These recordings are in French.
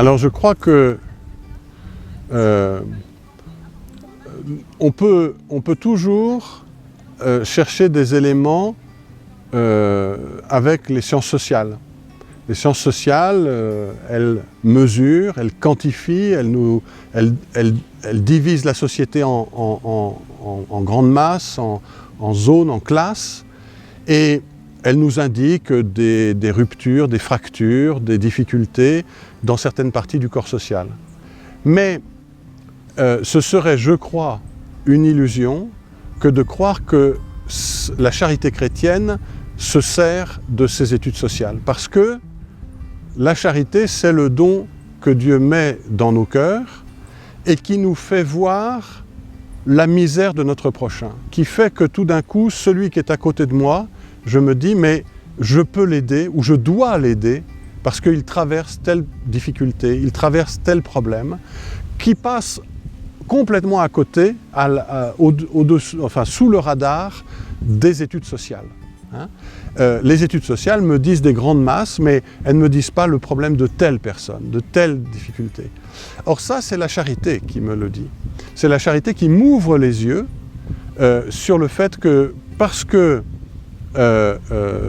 Alors je crois que on peut toujours chercher des éléments avec les sciences sociales. Les sciences sociales, elles mesurent, elles quantifient, elles divisent la société en grandes masses, en zones, en classes, et elles nous indiquent des ruptures, des fractures, des difficultés dans certaines parties du corps social. Mais ce serait, je crois, une illusion que de croire que la charité chrétienne se sert de ces études sociales. Parce que la charité, c'est le don que Dieu met dans nos cœurs et qui nous fait voir la misère de notre prochain, qui fait que tout d'un coup, celui qui est à côté de moi, je me dis, mais je peux l'aider ou je dois l'aider parce qu'il traverse telle difficulté, il traverse tel problème, qui passe complètement à côté, sous le radar des études sociales. Les études sociales me disent des grandes masses, mais elles ne me disent pas le problème de telle personne, de telle difficulté. Or ça, c'est la charité qui me le dit. C'est la charité qui m'ouvre les yeux sur le fait que, parce que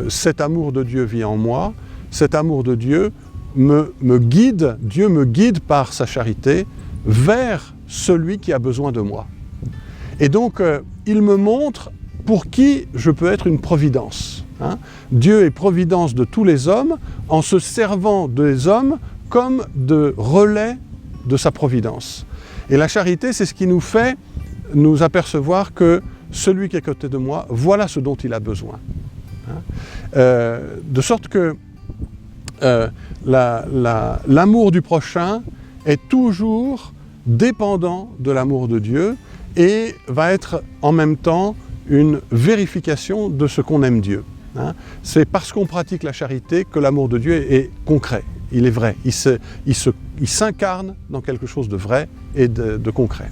cet amour de Dieu vit en moi, cet amour de Dieu me guide, Dieu me guide par sa charité vers celui qui a besoin de moi. Et donc, il me montre pour qui je peux être une providence. Dieu est providence de tous les hommes en se servant des hommes comme de relais de sa providence. Et la charité, c'est ce qui nous fait nous apercevoir que celui qui est à côté de moi, voilà ce dont il a besoin. De sorte que l'amour du prochain est toujours dépendant de l'amour de Dieu et va être en même temps une vérification de ce qu'on aime Dieu. C'est parce qu'on pratique la charité que l'amour de Dieu est concret, il est vrai, il s'incarne dans quelque chose de vrai et de concret.